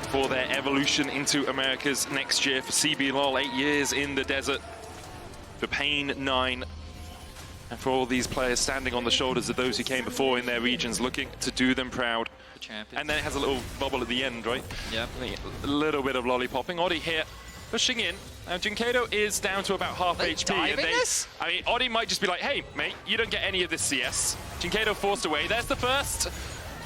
for their evolution into Americas next year. For CB LoL, 8 years in the desert. For Pain, 9. And for all these players standing on the shoulders of those who came before in their regions, looking to do them proud. And then it has a little bubble at the end, right? Yeah. A little bit of lollipopping. Oddie here, pushing in. Now, Jinkado is down to about half HP. And I mean, Oddie might just be like, hey, mate, you don't get any of this CS. Jinkado forced away. There's the first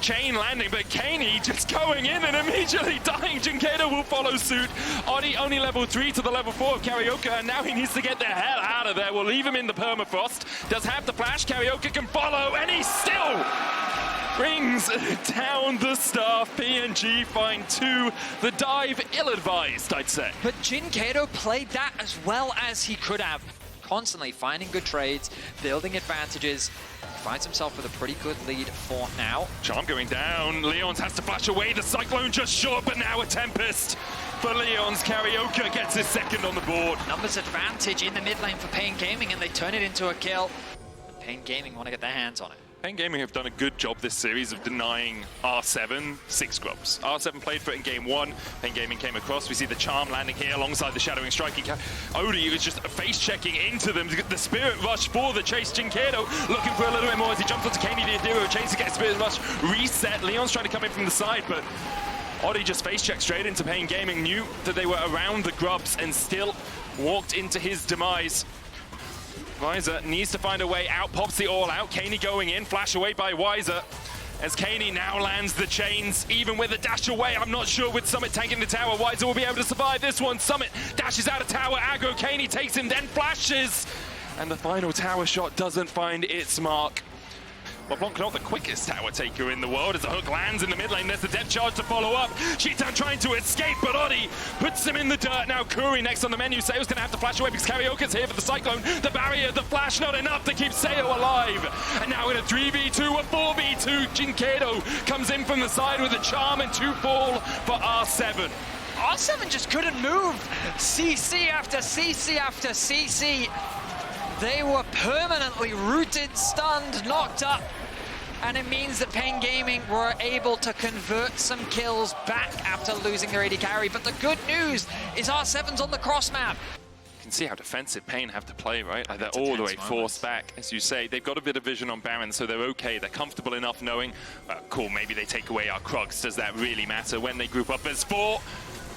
chain landing, but Kaney just going in and immediately dying. Jinkado will follow suit. Oddie only level 3 to the level 4 of Karaoke, and now he needs to get the hell out of there. We'll leave him in the permafrost. Does have the flash. Karaoke can follow, and he still brings down the staff. PNG find 2. The dive ill-advised, I'd say. But Jinkado played that as well as he could have. Constantly finding good trades, building advantages. Finds himself with a pretty good lead for now. Charm going down. Leons has to flash away. The Cyclone just short, but now a Tempest for Leons. Karaoke gets his second on the board. Numbers advantage in the mid lane for Pain Gaming, and they turn it into a kill. Pain Gaming want to get their hands on it. Pain Gaming have done a good job this series of denying R7 6 grubs. R7 played for it in game 1. Pain Gaming came across. We see the Charm landing here alongside the Shadowing Striking. Odie was just face-checking into them. The Spirit Rush for the chase. Jinkado looking for a little bit more as he jumps onto Kaney the Adiro. Chase to get Spirit Rush reset. Leon's trying to come in from the side, but Oddie just face-checked straight into Pain Gaming. Knew that they were around the grubs and still walked into his demise. Wiser needs to find a way out, pops the all out. Kaney going in, flash away by Wiser. As Kaney now lands the chains, even with a dash away. I'm not sure with Summit tanking the tower, Wiser will be able to survive this one. Summit dashes out of tower, aggro, Kaney takes him, then flashes. And the final tower shot doesn't find its mark. Well, Blanc not the quickest tower taker in the world as the hook lands in the mid lane. There's the depth charge to follow up. Cheetan trying to escape, but Oddie puts him in the dirt. Now Kuri next on the menu. Seo's going to have to flash away because Karaoke's here for the Cyclone. The barrier, the flash, not enough to keep Seo alive. And now in a 3v2, a 4v2, Jinkado comes in from the side with a charm and 2 fall for R7. R7 just couldn't move. CC after CC after CC. They were permanently rooted, stunned, knocked up, and it means that Pain Gaming were able to convert some kills back after losing their AD carry. But the good news is R7's on the cross map. You can see how defensive Pain have to play, right? Like they're all the way forced back, as you say. They've got a bit of vision on Baron, so they're okay. They're comfortable enough knowing, cool, maybe they take away our Krugs. Does that really matter when they group up? There's 4.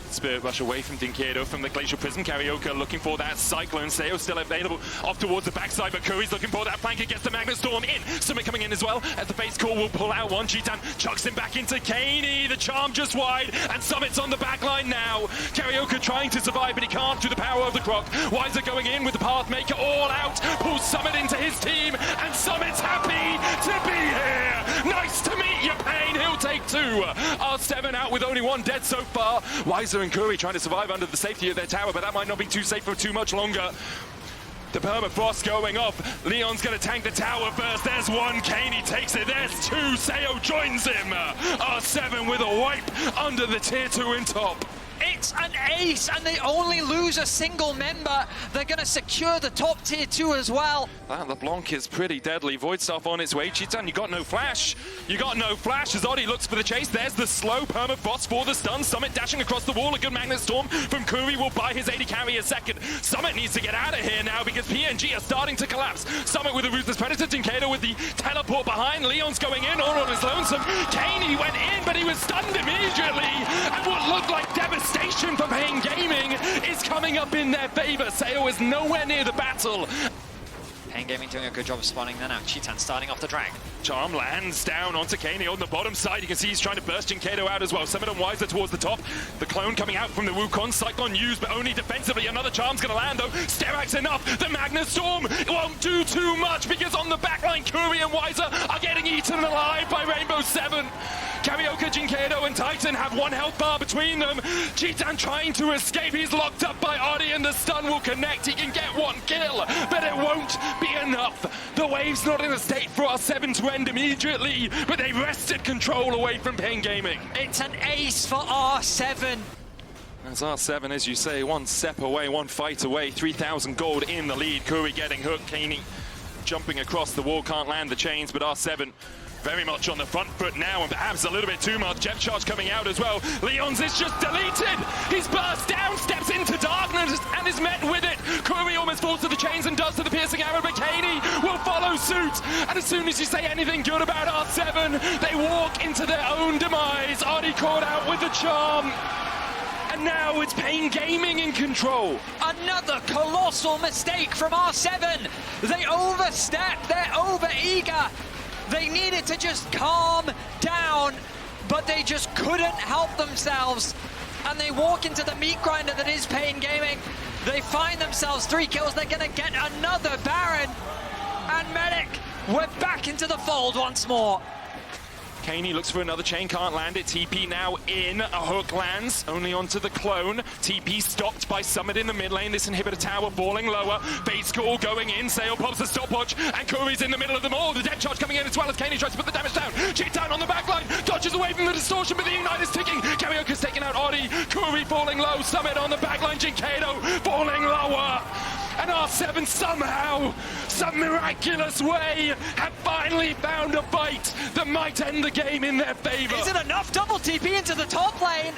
Spirit Rush away from Jinkado from the Glacial Prism. Karaoke looking for that Cyclone. Seo still available off towards the backside, but Kuri's looking for that flank against the Magnet Storm in. Summit coming in as well as the base call will pull out one. Cheetan chucks him back into Kaney. The charm just wide, and Summit's on the back line now. Karaoke trying to survive, but he can't through the power of the Croc. Wiser going in with the Pathmaker all out. Pulls Summit into his team, and Summit's happy to be here. Nice to meet you, Pain. He'll take 2. R7 out with only 1 dead so far. Wiser and Kuri trying to survive under the safety of their tower, but that might not be too safe for too much longer. The permafrost going off. Leon's going to tank the tower first. There's 1. Kaney takes it. There's 2. Seo joins him. R7 with a wipe under the tier 2 in top. It's an ace, and they only lose a single member. They're going to secure the top tier 2 as well. That LeBlanc is pretty deadly. Void Staff on its way. Cheetan, you got no flash. You got no flash as Oddie looks for the chase. There's the slow permafrost for the stun. Summit dashing across the wall. A good Magnet Storm from Kuri will buy his AD carry a second. Summit needs to get out of here now because PNG are starting to collapse. Summit with a Ruthless Predator. Jinkado with the teleport behind. Leon's going in all on his lonesome. Kaney went in, but he was stunned immediately. And what looked like devastation for Pain Gaming is coming up in their favor. Seo is nowhere near the battle. Pain Gaming doing a good job of spawning there now. Cheetan starting off the drag. Charm lands down onto Kaney on the bottom side. You can see he's trying to burst Jinkado out as well. Summit and Wiser towards the top. The clone coming out from the Wukong. Cyclone used, but only defensively. Another Charm's going to land, though. Sterak's enough. The Magnet Storm won't do too much because on the backline, Kuri and Wiser are getting eaten alive by Rainbow 7. Karaoke, Jinkado, and Titan have 1 health bar between them. Cheetan trying to escape. He's locked up by Oddie, and the stun will connect. He can get 1 kill, but it won't be enough. The wave's not in a state for R7 to end immediately, but they wrested control away from Pain Gaming. It's an ace for R7. As R7, as you say, 1 step away, 1 fight away, 3,000 gold in the lead. Kuri getting hooked. Kaney jumping across the wall, can't land the chains, but R7 very much on the front foot now, and perhaps a little bit too much. Jet charge coming out as well. Leon's is just deleted. He's burst down, steps into darkness, and is met with it. Curry almost falls to the chains and does to the piercing arrow, but Kaney will follow suit. And as soon as you say anything good about R7, they walk into their own demise. Artie caught out with the charm. And now it's Pain Gaming in control. Another colossal mistake from R7. They overstep, they're over-eager. They needed to just calm down, but they just couldn't help themselves. And they walk into the meat grinder that is Pain Gaming. They find themselves 3 kills. They're gonna get another Baron. And Medic, we're back into the fold once more. Kaney looks for another chain, can't land it. TP now in, a hook lands, only onto the clone. TP stopped by Summit in the mid lane. This inhibitor tower falling lower. Base call going in, Sale pops the stopwatch, and Curry's in the middle of them all. The dead charge coming in as well as Kaney tries to put the damage down. Cheat down on the back line, dodges away from the distortion, but the ignite is ticking. Karioka's taking out Odi, Curry falling low, Summit on the back line, Jinkado falling lower. And R7 somehow, some miraculous way, have finally found a fight that might end the game in their favor. Is it enough? Double TP into the top lane.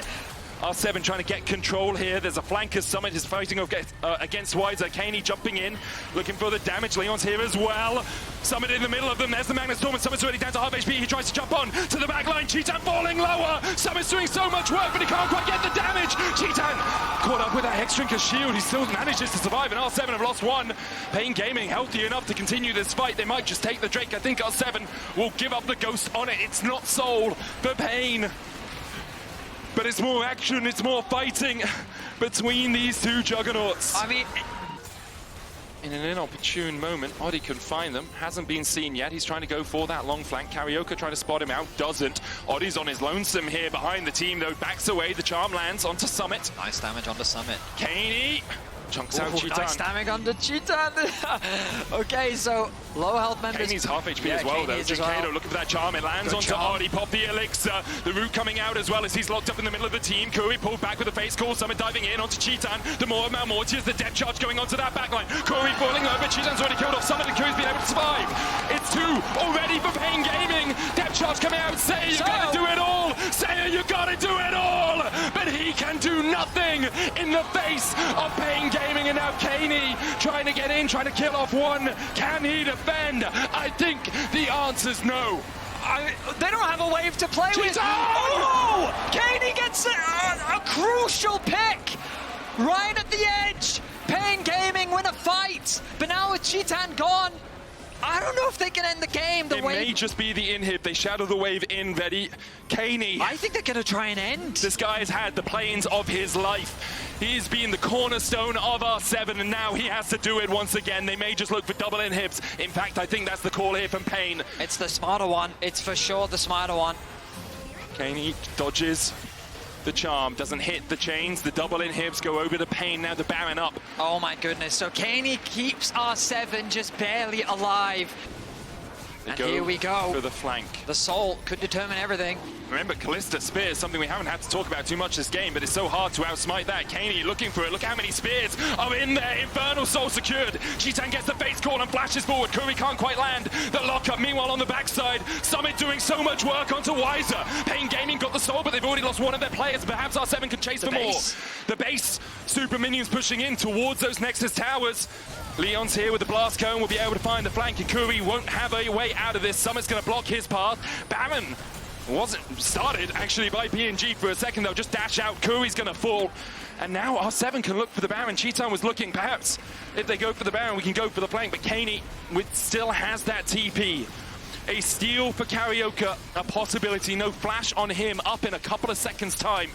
R7 trying to get control here. There's a flanker. Summit is fighting against Wiser. Kaney jumping in, looking for the damage. Leon's here as well. Summit in the middle of them. There's the Magnet Storm, and Summit's already down to half HP. He tries to jump on to the back line. Cheetan falling lower. Summit's doing so much work, but he can't quite get the damage. Cheetan caught up with that Hexdrinker shield. He still manages to survive, and R7 have lost one. Pain Gaming healthy enough to continue this fight. They might just take the Drake. I think R7 will give up the Ghost on it. It's not soul for Pain. But it's more action, it's more fighting between these two juggernauts. I mean, in an inopportune moment, Odi can find them. Hasn't been seen yet. He's trying to go for that long flank. Karioka trying to spot him out. Doesn't. Odi's on his lonesome here behind the team, though. Backs away. The charm lands onto Summit. nice damage on the Summit. Kaney chunks out Cheetan. Nice damage on the Cheetan. Okay, so low health members. Kaney's half HP as well, though. Jinkado looking for that charm. It lands onto Odi. Pop the elixir. The root coming out as well as he's locked up in the middle of the team. Curry pulled back with a face call. Summit diving in onto Cheetan. The more of Malmortius, the depth charge going onto that backline. Curry falling over. Cheetan's already killed off Summit, and Curry's been able to survive. It's 2 already for Pain Gaming. Depth charge coming out. Say you gotta do it all. Say you gotta do it all. But he can do nothing in the face of Pain Gaming, and now Kaney trying to get in, trying to kill off one. Can he defend? I think the answer's no. They don't have a wave to play with. Oh! Kaney gets a crucial pick right at the edge. Pain Gaming win a fight, but now with Cheetan gone, I don't know if they can end the game. It may just be the inhib. They shadow the wave in ready. Kaney. I think they're going to try and end. This guy has had the planes of his life. He's been the cornerstone of R7, and now he has to do it once again. They may just look for double inhibs. In fact, I think that's the call here from Pain. It's the smarter one. It's for sure the smarter one. Kaney dodges the charm, doesn't hit the chains. The double inhibs go over to Pain. Now the Baron up. Oh my goodness. So Kaney keeps R7 just barely alive. And here we go. For the flank. The soul could determine everything. Remember, Callista Spear is something we haven't had to talk about too much this game, but it's so hard to outsmite that. Kaney looking for it. Look how many spears are in there. Infernal Soul secured. Cheetan gets the face call and flashes forward. Curry can't quite land the lockup. Meanwhile, on the backside, Summit doing so much work onto Wiser. Pain Gaming got the soul, but they've already lost one of their players. Perhaps R7 can chase for more. The base, super minions pushing in towards those Nexus towers. Leon's here with the blast cone, will be able to find the flank, and Curry won't have a way out of this. Summit's going to block his path. Baron wasn't started actually by PNG for a second. They'll just dash out. Curry's going to fall. And now R7 can look for the Baron. Cheetan was looking, perhaps if they go for the Baron, we can go for the flank. But Kaney still has that TP. A steal for Karioka, a possibility. No flash on him, up in a couple of seconds' time.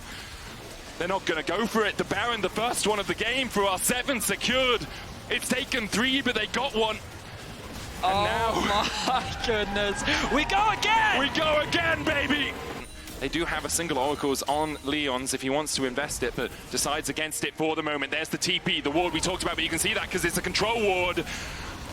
They're not going to go for it. The Baron, the first one of the game for R7, secured. It's taken 3, but they got one. And now, my goodness. We go again! We go again, baby! They do have a single Oracles on Leon's if he wants to invest it, but decides against it for the moment. There's the TP, the ward we talked about, but you can see that because it's a control ward.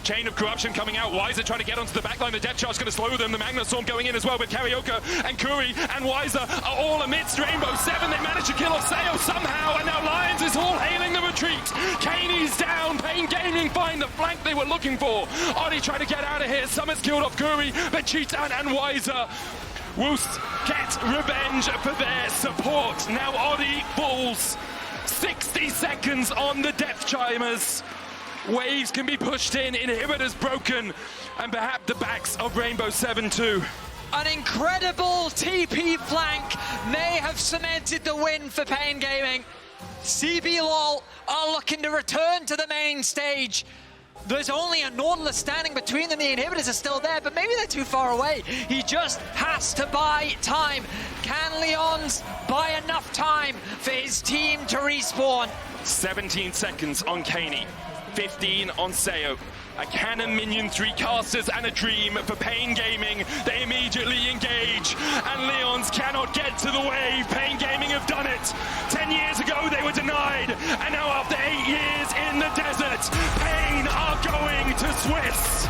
Chain of Corruption coming out. Wiser trying to get onto the backline. The Death Charge going to slow them. The Magnet Storm going in as well with Karioka and Curry and Wiser are all amidst Rainbow 7. They managed to kill off Sale somehow, and now Lions is all hailing the retreat. Kaney's down. Pain Gaming couldn't find the flank they were looking for. Odi trying to get out of here. Summit's killed off Guri, but Cheetan and Weiser will get revenge for their support. Now Odi falls. 60 seconds on the Death Chimers. Waves can be pushed in, inhibitors broken, and perhaps the backs of Rainbow 7 too. An incredible TP flank may have cemented the win for Pain Gaming. CB LoL are looking to return to the main stage. There's only a Nautilus standing between them. The inhibitors are still there, but maybe they're too far away. He just has to buy time. Can Leons buy enough time for his team to respawn? 17 seconds on Kaney, 15 on Seo. A cannon minion, 3 casters, and a dream for Pain Gaming. They immediately engage, and Leons cannot get to the wave. Pain Gaming have done it. 10 years ago, they were denied, and now after 8 years in the desert, Pain are going to Swiss.